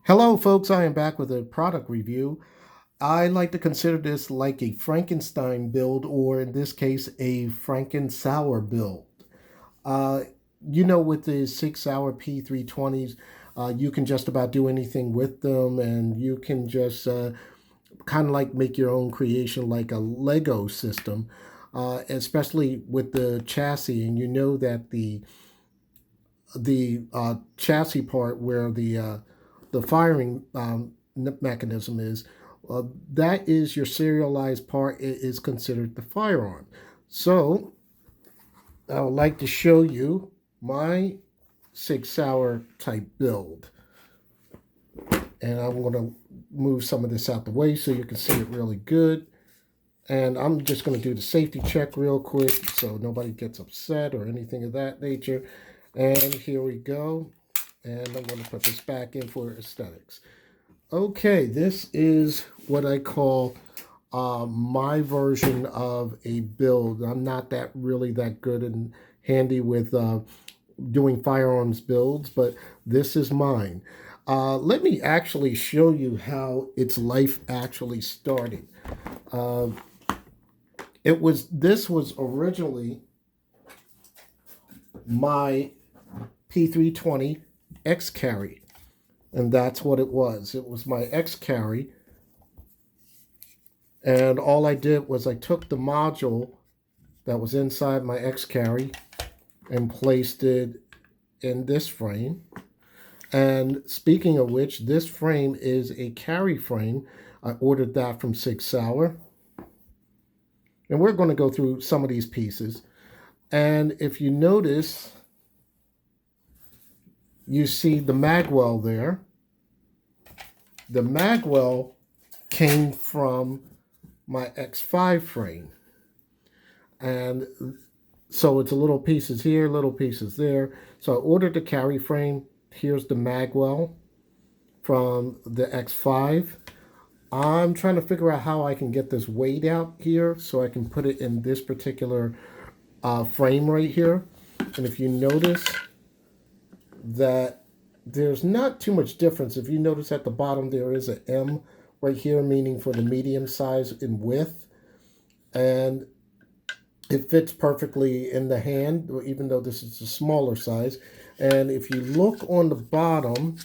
Hello, folks. I am back with a product review. I like to consider this like a Frankenstein build, or in this case, a FrankenSauer build. Uh, with the 6-hour P320s, you can just about do anything with them, and you can just kind of like make your own creation like a Lego system, especially with the chassis. And you know that the chassis part where the firing mechanism is, that is your serialized part. It is considered the firearm. So I would like to show you my 6-hour type build. And I'm going to move some of this out the way so you can see it really good. And I'm just going to do the safety check real quick so nobody gets upset or anything of that nature. And here we go. And I'm going to put this back in for aesthetics. Okay, this is what I call my version of a build. I'm not that good and handy with doing firearms builds, but this is mine. Let me actually show you how its life actually started. Uh, this was originally my P320 X-Carry, and that's what it was. It was my X-Carry, and all I did was I took the module that was inside my X-Carry and placed it in this frame. And speaking of which, this frame is a carry frame. I ordered that from Sig Sauer. And we're going to go through some of these pieces. And if you notice, you see the magwell there. The magwell came from my X5 frame. And so it's a little pieces here, little pieces there. So I ordered the carry frame. Here's the magwell from the X5. I'm trying to figure out how I can get this weight out here so I can put it in this particular frame right here. And if you notice that there's not too much difference. If you notice at the bottom there is an M right here, meaning for the medium size in width. And it fits perfectly in the hand, even though this is a smaller size. And if you look on the bottom,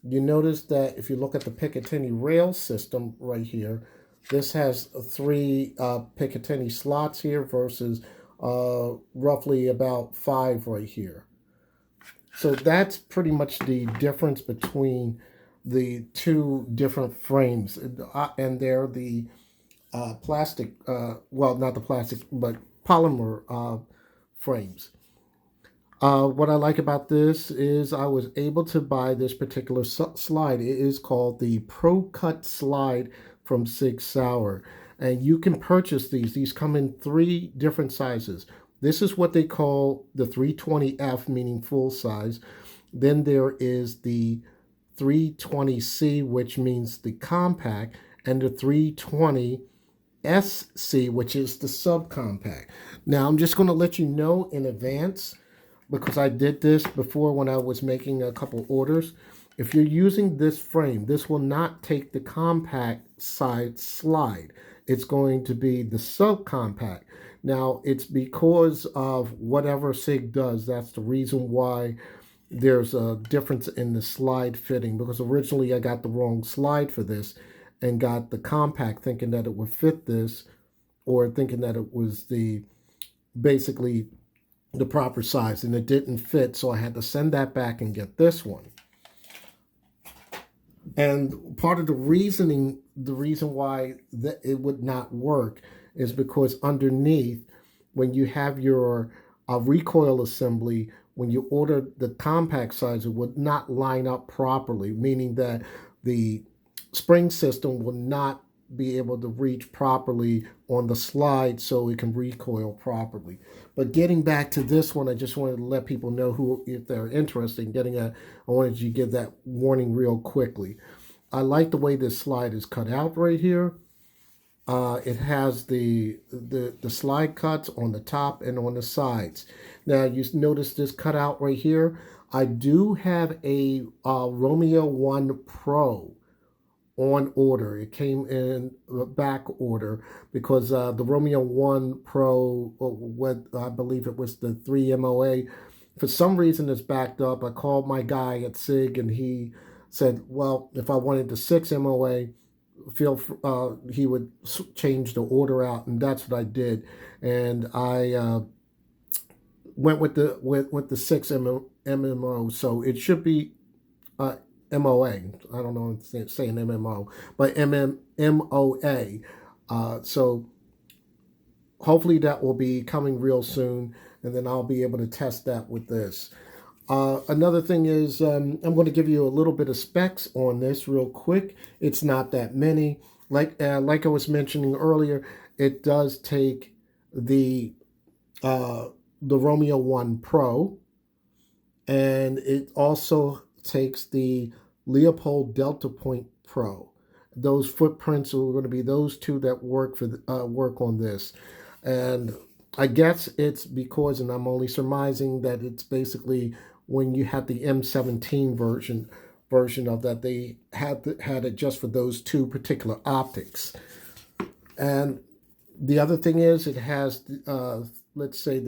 you notice that if you look at the Picatinny rail system right here, this has 3 Picatinny slots here versus roughly about 5 right here. So that's pretty much the difference between the two different frames. And they're the plastic, well, not the plastic, but polymer frames. What I like about this is I was able to buy this particular slide. It is called the Pro Cut Slide from Sig Sauer. And you can purchase these. These come in 3 different sizes. This is what they call the 320F, meaning full size. Then there is the 320C, which means the compact, and the 320 SC, which is the subcompact. Now, I'm just going to let you know in advance, because I did this before when I was making a couple orders. If you're using this frame, this will not take the compact side slide. It's going to be the subcompact. Now, it's because of whatever SIG does. That's the reason why there's a difference in the slide fitting, because originally I got the wrong slide for this and got the compact thinking that it would fit this, or thinking that it was basically the proper size, and it didn't fit, so I had to send that back and get this one. And part of the reason why it would not work is because underneath, when you have your recoil assembly, when you order the compact size, it would not line up properly, meaning that the spring system will not be able to reach properly on the slide so it can recoil properly. But getting back to this one, I just wanted to let people know who, if they're interested in getting I wanted you to give that warning real quickly. I like the way this slide is cut out right here. It has the slide cuts on the top and on the sides. Now you notice this cutout right here. I do have a Romeo 1 Pro on order. It came in back order because the Romeo 1 Pro, what I believe it was the 3 MOA, for some reason it's backed up. I called my guy at SIG and he said, well, if I wanted the 6 MOA, he would change the order out, and that's what I did. And I went with the 6 MMO, so it should be MOA. I don't know if it's saying MMO, but MOA. So hopefully that will be coming real soon, and then I'll be able to test that with this. Another thing is I'm going to give you a little bit of specs on this real quick. It's not that many. Like I was mentioning earlier, it does take the Romeo 1 Pro, and it also takes the Leopold Delta Point Pro. Those footprints are going to be those two that work on this, and I guess it's because, and I'm only surmising that it's basically when you had the M17 version of that, they had it just for those two particular optics. And the other thing is it has let's say it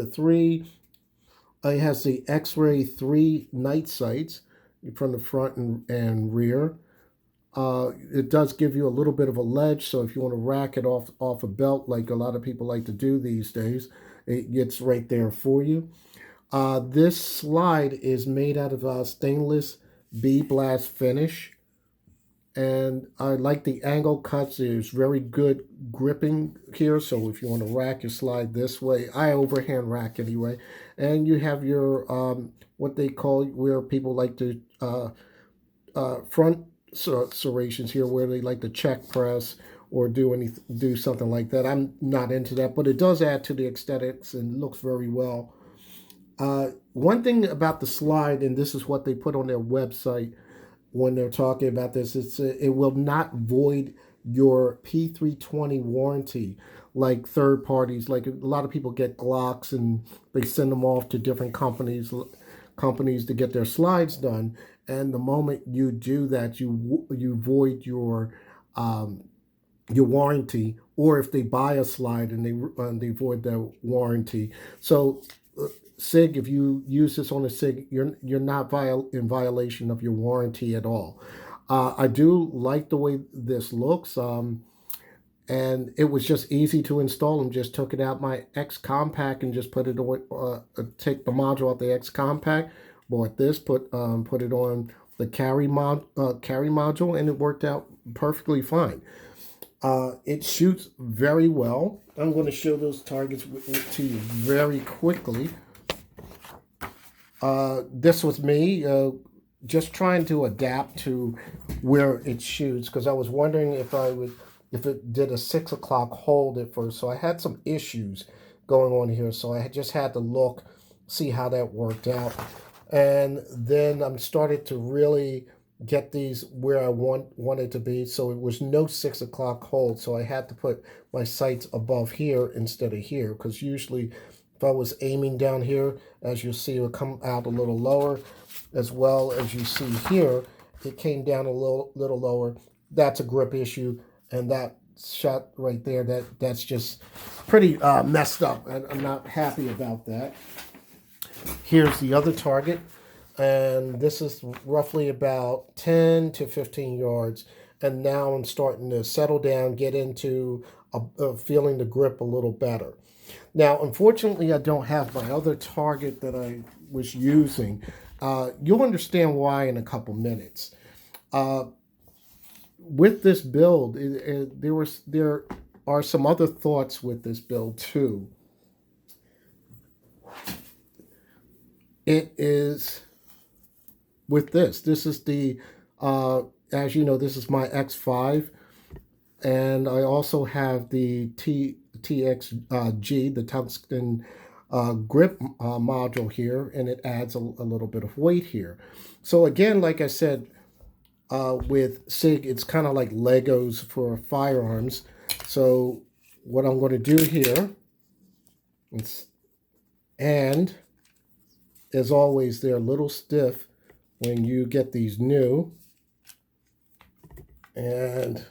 has the X-ray 3 night sights from the front and rear. It does give you a little bit of a ledge, so if you want to rack it off a belt like a lot of people like to do these days, it gets right there for you. This slide is made out of stainless B-blast finish, and I like the angle cuts. There's very good gripping here, so if you want to rack your slide this way, I overhand rack anyway. And you have your what they call, where people like to front serrations here, where they like to check press or do something like that. I'm not into that, but it does add to the aesthetics and looks very well. One thing about the slide, and this is what they put on their website when they're talking about this, it will not void your P320 warranty like third parties. Like a lot of people get Glocks and they send them off to different companies to get their slides done. And the moment you do that, you void your warranty, or if they buy a slide and they void their warranty. So SIG, if you use this on a SIG, you're not in violation of your warranty at all. I do like the way this looks, and it was just easy to install. And just took it out my X Compact and just put it on. Take the module out the X Compact. Bought this, put it on the carry module, and it worked out perfectly fine. It shoots very well. I'm going to show those targets to you very quickly. This was me just trying to adapt to where it shoots, because I was wondering if it did a 6 o'clock hold at first. So I had some issues going on here, so I just had to see how that worked out. And then I'm started to really get these where I wanted to be. So it was no 6 o'clock hold. So I had to put my sights above here instead of here, because usually if I was aiming down here, as you'll see, it would come out a little lower. As well as you see here, it came down a little lower. That's a grip issue, and that shot right there, that's just pretty messed up, and I'm not happy about that. Here's the other target, and this is roughly about 10 to 15 yards. And now I'm starting to settle down, get into feeling the grip a little better. Now, unfortunately, I don't have my other target that I was using. You'll understand why in a couple minutes. With this build, there are some other thoughts with this build too. It is with this. This is the, as you know, this is my X5, and I also have the TXG, the tungsten grip module here, and it adds a little bit of weight here. So again, like I said, with SIG, it's kind of like Legos for firearms. So what I'm going to do here, and as always, they're a little stiff when you get these new, and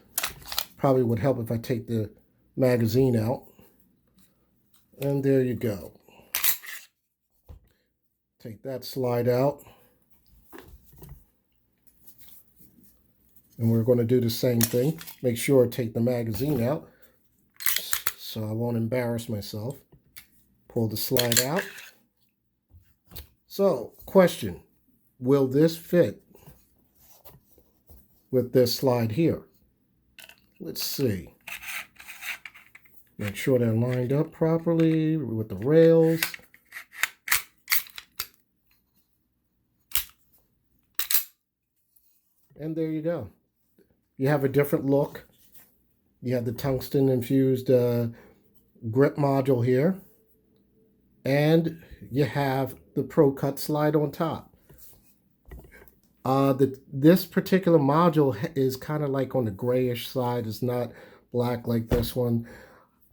probably would help if I take the magazine out. And there you go. Take that slide out. And we're going to do the same thing. Make sure I take the magazine out so I won't embarrass myself. Pull the slide out. So, question, will this fit with this slide here? Let's see. Make sure they're lined up properly with the rails. And there you go. You have a different look. You have the tungsten infused grip module here. And you have the Pro Cut slide on top. This particular module is kind of like on the grayish side. It's not black like this one.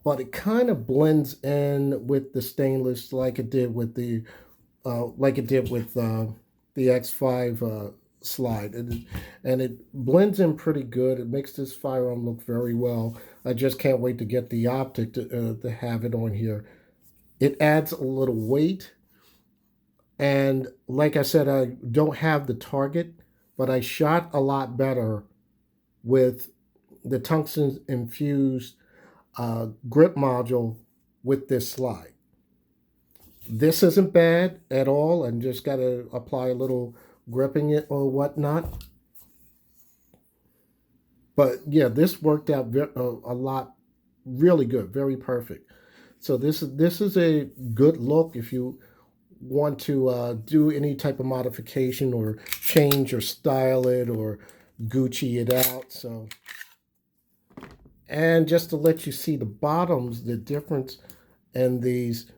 But it kind of blends in with the stainless like it did with the the X5 slide, and it blends in pretty good. It makes this firearm look very well. I just can't wait to get the optic to have it on here. It adds a little weight, and like I said, I don't have the target, but I shot a lot better with the tungsten infused grip module with this slide. This isn't bad at all, and just got to apply a little gripping it or whatnot. But yeah, this worked out a lot, really good, very perfect. So this is a good look if you want to do any type of modification or change or style it or Gucci it out. So, and just to let you see the bottoms, the difference in these,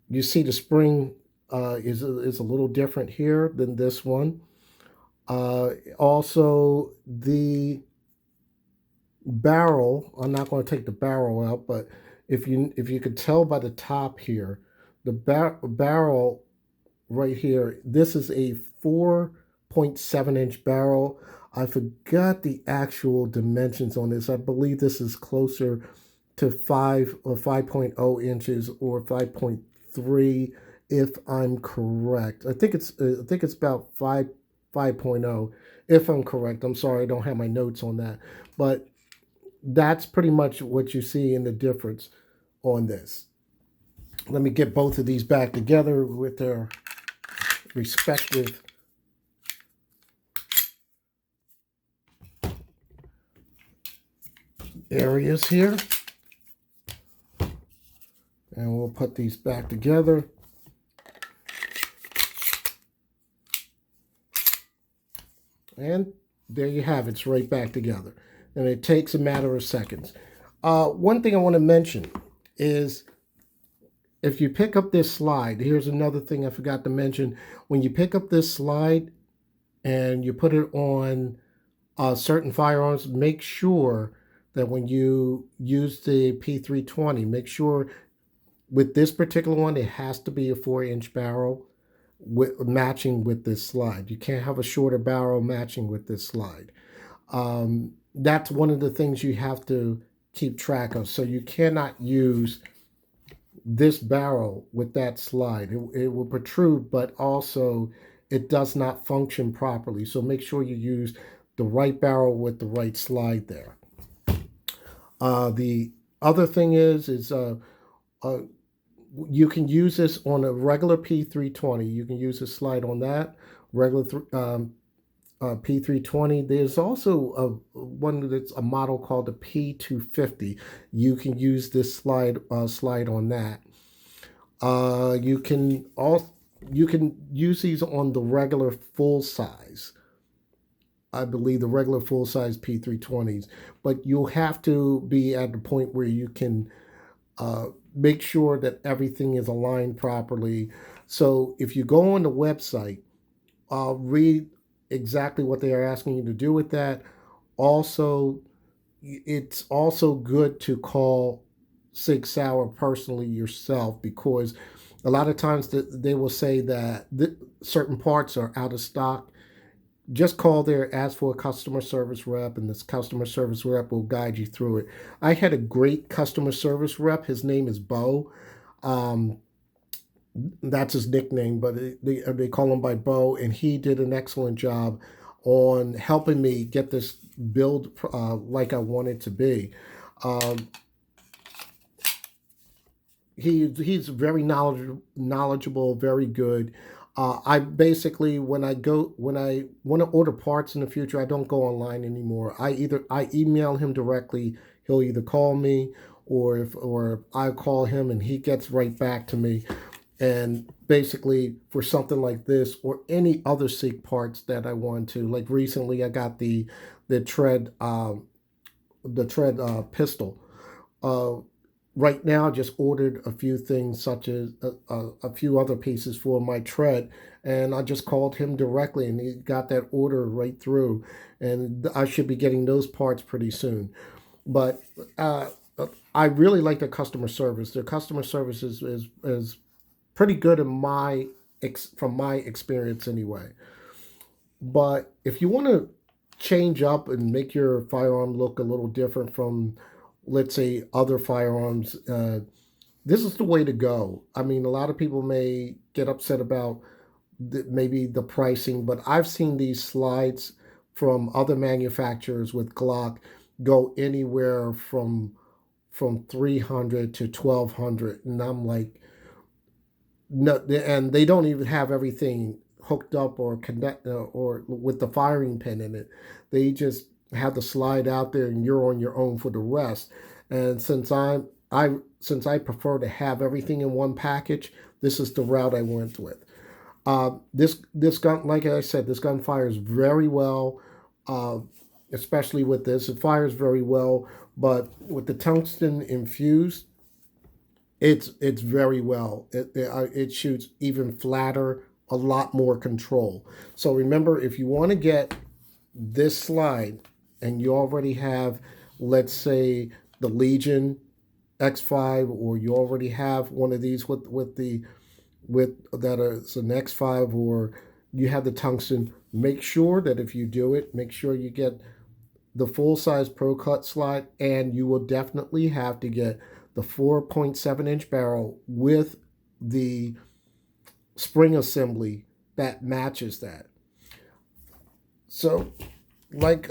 you see the spring is a little different here than this one. Also, the barrel, I'm not going to take the barrel out, but if you could tell by the top here, the barrel right here, this is a 4.7-inch barrel. I forgot the actual dimensions on this. I believe this is closer to 5 or 5.0 inches or 5.3 if I'm correct. I think it's about 5.0 if I'm correct. I'm sorry, I don't have my notes on that, but that's pretty much what you see in the difference on this. Let me get both of these back together with their respective areas here. And we'll put these back together. And there you have it. It's right back together. And it takes a matter of seconds. One thing I want to mention is if you pick up this slide, here's another thing I forgot to mention. When you pick up this slide and you put it on certain firearms, make sure that when you use the P320, make sure with this particular one, it has to be a 4-inch barrel matching with this slide. You can't have a shorter barrel matching with this slide. That's one of the things you have to keep track of. So you cannot use this barrel with that slide. It will protrude, but also it does not function properly. So make sure you use the right barrel with the right slide there. The other thing is you can use this on a regular P320. You can use a slide on that regular P320. There's also one that's a model called the P250. You can use this slide on that. You can use these on the regular full size. I believe the regular full size P320s, but you'll have to be at the point where you can make sure that everything is aligned properly. So if you go on the website, read exactly what they are asking you to do with that. Also, it's also good to call Sig Sauer personally yourself, because A lot of times they will say that certain parts are out of stock. Just call there, ask for a customer service rep, and this customer service rep will guide you through it. I had a great customer service rep. His name is Bo. Um, that's his nickname, but they call him by Bo, and he did an excellent job on helping me get this build like I want it to be. Um, he's very knowledgeable, very good. I basically when I want to order parts in the future, I don't go online anymore. I email him directly. He'll either call me or I call him and he gets right back to me. And basically for something like this or any other SIG parts that I want to, like recently I got the tread pistol. Uh, right now, I just ordered a few things, such as a few other pieces for my tread, and I just called him directly, and he got that order right through, and I should be getting those parts pretty soon. But uh, I really like their customer service. Their customer service is pretty good in from my experience anyway. But if you want to change up and make your firearm look a little different from, let's say, other firearms, this is the way to go. I mean, a lot of people may get upset about maybe the pricing, but I've seen these slides from other manufacturers with Glock go anywhere from 300 to 1200, and I'm like, no, and they don't even have everything hooked up or connect or with the firing pin in it. They just have the slide out there, and you're on your own for the rest. And since I prefer to have everything in one package, this is the route I went with. This gun, like I said, this gun fires very well, uh, especially with this. It fires very well, but with the tungsten infused, it's very well. It shoots even flatter, a lot more control. So remember, if you want to get this slide and you already have, let's say, the Legion X5, or you already have one of these with that is an X5, or you have the tungsten, make sure that if you do it, make sure you get the full size Pro Cut slide, and you will definitely have to get the 4.7-inch barrel with the spring assembly that matches that. So, like,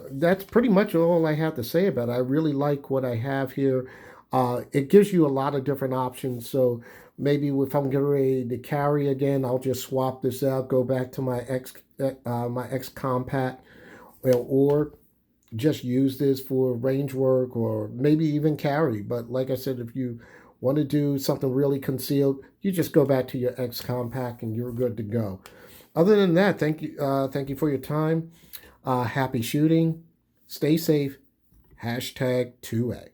that's pretty much all I have to say about it. I really like what I have here. It gives you a lot of different options. So maybe if I'm getting ready to carry again, I'll just swap this out, go back to my X compact, or just use this for range work or maybe even carry. But like I said, if you want to do something really concealed, you just go back to your X compact and you're good to go. Other than that, thank you for your time. Happy shooting. Stay safe. #2A.